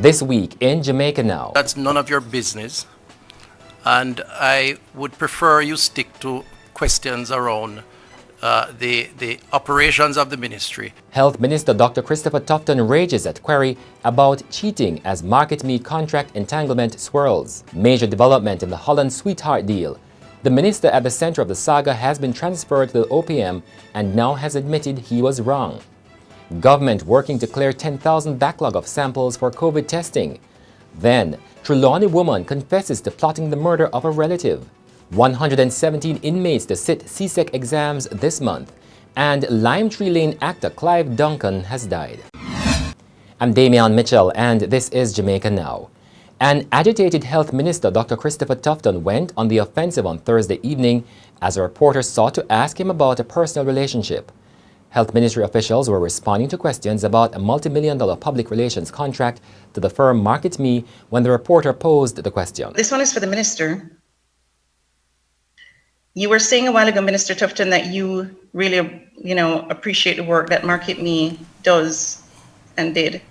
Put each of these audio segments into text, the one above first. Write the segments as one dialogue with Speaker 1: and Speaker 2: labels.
Speaker 1: This week in Jamaica Now.
Speaker 2: That's none of your business, and I would prefer you stick to questions around the operations of the ministry.
Speaker 1: Health Minister Dr Christopher Tufton rages at query about cheating as MarketMe contract entanglement swirls. Major development in the Holland sweetheart deal. The minister at the center of the saga has been transferred to the OPM and now has admitted he was wrong. Government working to clear 10,000 backlog of samples for COVID testing. Then, Trelawny woman confesses to plotting the murder of a relative. 117 inmates to sit CSEC exams this month. And Lime Tree Lane actor Clive Duncan has died. I'm Damian Mitchell and this is Jamaica Now. An agitated Health Minister Dr Christopher Tufton went on the offensive on Thursday evening as a reporter sought to ask him about a personal relationship. Health Ministry officials were responding to questions about a multi-million-dollar public relations contract to the firm MarketMe when the reporter posed the question.
Speaker 3: This one is for the minister. You were saying a while ago, Minister Tufton, that you really, appreciate the work that MarketMe does and did.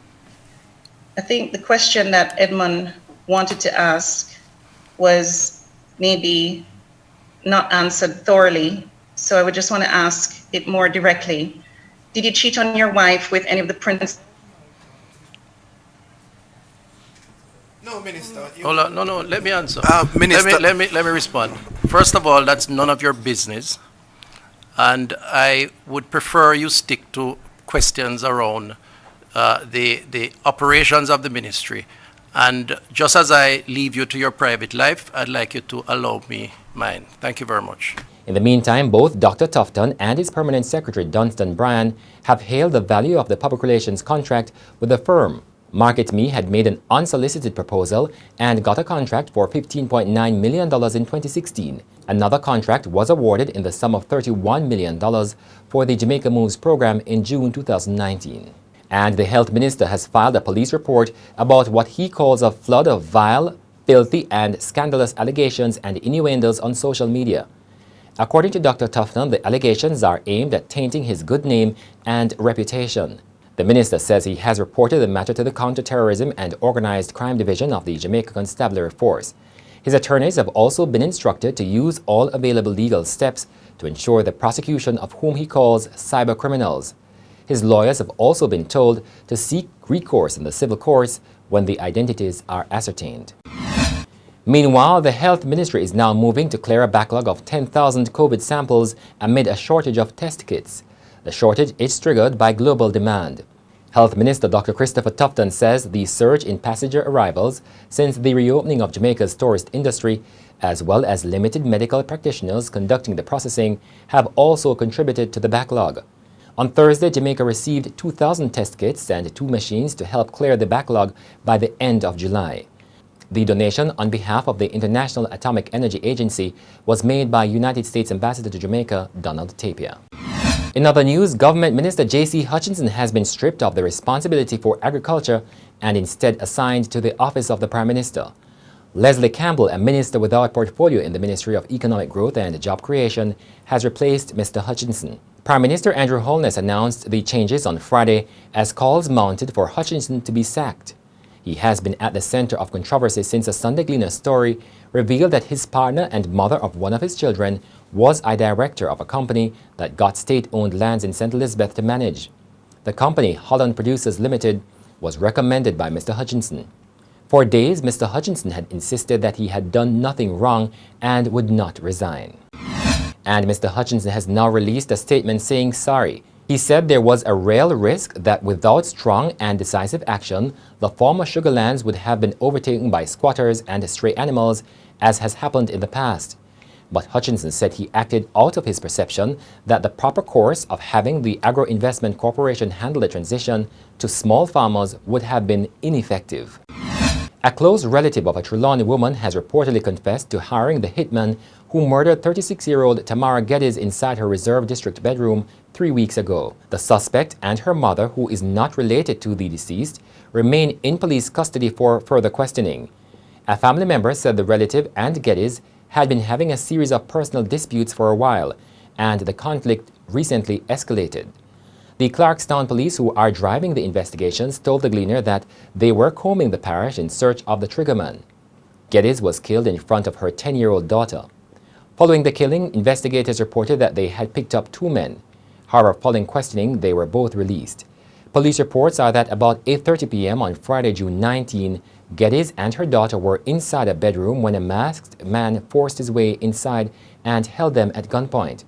Speaker 3: I think the question that Edmund wanted to ask was maybe not answered thoroughly. So I would just want to ask it more directly. Did you cheat on your wife with any of the principals?
Speaker 4: No, Minister.
Speaker 2: Hold on, no, let me answer.
Speaker 4: Minister.
Speaker 2: Let me respond. First of all, that's none of your business, and I would prefer you stick to questions around the operations of the ministry. And just as I leave you to your private life, I'd like you to allow me mine. Thank you very much.
Speaker 1: In the meantime, both Dr. Tufton and his permanent secretary, Dunstan Bryan, have hailed the value of the public relations contract with the firm. MarketMe had made an unsolicited proposal and got a contract for $15.9 million in 2016. Another contract was awarded in the sum of $31 million for the Jamaica Moves program in June 2019. And the health minister has filed a police report about what he calls a flood of vile, filthy, and scandalous allegations and innuendos on social media. According to Dr. Tufton, the allegations are aimed at tainting his good name and reputation. The minister says he has reported the matter to the Counterterrorism and Organized Crime Division of the Jamaica Constabulary Force. His attorneys have also been instructed to use all available legal steps to ensure the prosecution of whom he calls cyber criminals. His lawyers have also been told to seek recourse in the civil courts when the identities are ascertained. Meanwhile, the Health Ministry is now moving to clear a backlog of 10,000 COVID samples amid a shortage of test kits. The shortage is triggered by global demand. Health Minister Dr Christopher Tufton says the surge in passenger arrivals since the reopening of Jamaica's tourist industry, as well as limited medical practitioners conducting the processing, have also contributed to the backlog. On Thursday, Jamaica received 2,000 test kits and 2 machines to help clear the backlog by the end of July. The donation on behalf of the International Atomic Energy Agency was made by United States Ambassador to Jamaica, Donald Tapia. In other news, Government Minister J.C. Hutchinson has been stripped of the responsibility for agriculture and instead assigned to the office of the Prime Minister. Leslie Campbell, a minister without portfolio in the Ministry of Economic Growth and Job Creation, has replaced Mr. Hutchinson. Prime Minister Andrew Holland announced the changes on Friday as calls mounted for Hutchinson to be sacked. He has been at the center of controversy since a Sunday Gleaner story revealed that his partner and mother of one of his children was a director of a company that got state-owned lands in St. Elizabeth to manage. The company, Holland Producers Limited, was recommended by Mr. Hutchinson. For days, Mr. Hutchinson had insisted that he had done nothing wrong and would not resign. And Mr. Hutchinson has now released a statement saying sorry. He said there was a real risk that without strong and decisive action, the former sugarlands would have been overtaken by squatters and stray animals, as has happened in the past. But Hutchinson said he acted out of his perception that the proper course of having the Agro Investment Corporation handle the transition to small farmers would have been ineffective. A close relative of a Trelawny woman has reportedly confessed to hiring the hitman who murdered 36-year-old Tamara Geddes inside her Reserve District bedroom 3 weeks ago. The suspect and her mother, who is not related to the deceased, remain in police custody for further questioning. A family member said the relative and Geddes had been having a series of personal disputes for a while, and the conflict recently escalated. The Clarkstown police who are driving the investigations told the Gleaner that they were combing the parish in search of the triggerman. Geddes was killed in front of her 10-year-old daughter. Following the killing, investigators reported that they had picked up 2 men. However, following questioning, they were both released. Police reports are that about 8:30 p.m. on Friday, June 19, Geddes and her daughter were inside a bedroom when a masked man forced his way inside and held them at gunpoint.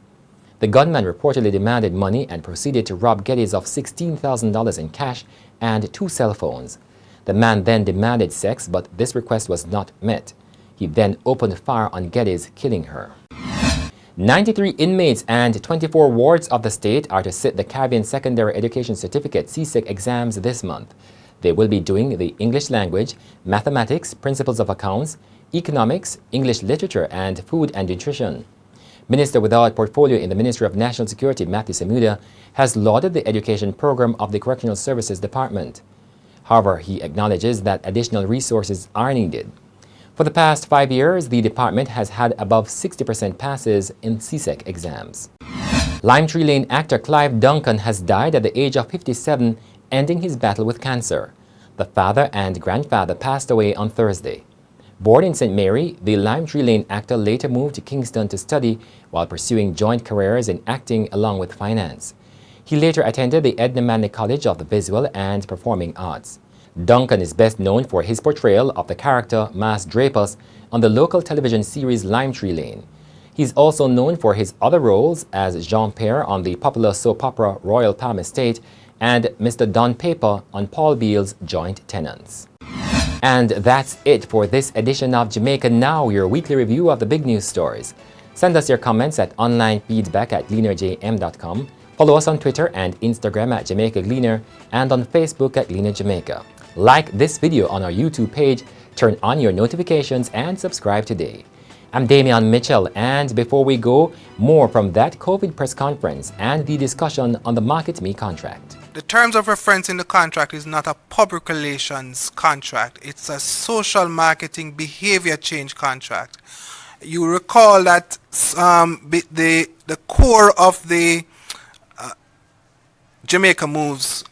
Speaker 1: The gunman reportedly demanded money and proceeded to rob Geddes of $16,000 in cash and 2 cell phones. The man then demanded sex, but this request was not met. He then opened fire on Geddes, killing her. 93 inmates and 24 wards of the state are to sit the Caribbean Secondary Education Certificate CSEC exams this month. They will be doing the English language, mathematics, principles of accounts, economics, English literature, and food and nutrition. Minister without portfolio in the Ministry of National Security, Matthew Semuda, has lauded the education program of the Correctional Services Department. However, he acknowledges that additional resources are needed. For the past 5 years, the department has had above 60% passes in CSEC exams. Lime Tree Lane actor Clive Duncan has died at the age of 57, ending his battle with cancer. The father and grandfather passed away on Thursday. Born in St. Mary, the Lime Tree Lane actor later moved to Kingston to study while pursuing joint careers in acting along with finance. He later attended the Edna Manley College of the Visual and Performing Arts. Duncan is best known for his portrayal of the character Mas Drapus on the local television series Lime Tree Lane. He's also known for his other roles as Jean-Pierre on the popular soap opera Royal Palm Estate and Mr. Don Paper on Paul Beal's Joint Tenants. And that's it for this edition of Jamaica Now, your weekly review of the big news stories. Send us your comments at onlinefeedback@gleanerjm.com. Follow us on Twitter and Instagram at Jamaica Gleaner and on Facebook at Gleaner Jamaica. Like this video on our YouTube page, turn on your notifications and subscribe today. I'm Damian Mitchell, and before we go, more from that COVID press conference and the discussion on the MarketMe contract.
Speaker 4: The terms of reference in the contract is not a public relations contract. It's a social marketing behavior change contract. You recall that the core of the Jamaica Moves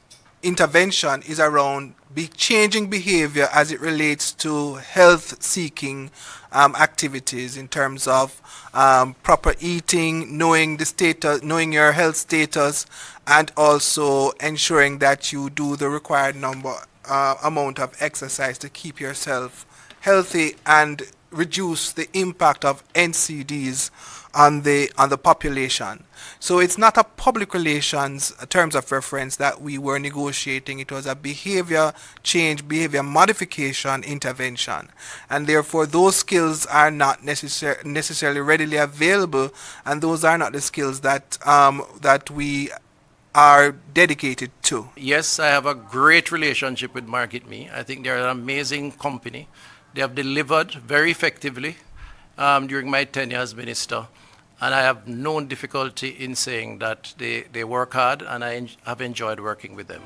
Speaker 4: intervention is around changing behavior as it relates to health-seeking activities in terms of proper eating, knowing the status, knowing your health status, and also ensuring that you do the required amount of exercise to keep yourself healthy and reduce the impact of NCDs on the population. So it's not a public relations terms of reference that we were negotiating. It was a behavior change, behavior modification intervention, and therefore those skills are not necessarily readily available, and those are not the skills that that we are dedicated to.
Speaker 2: Yes, I have a great relationship with MarketMe. I think they're an amazing company. They have delivered very effectively during my tenure as minister, and I have no difficulty in saying that they work hard, and I have enjoyed working with them.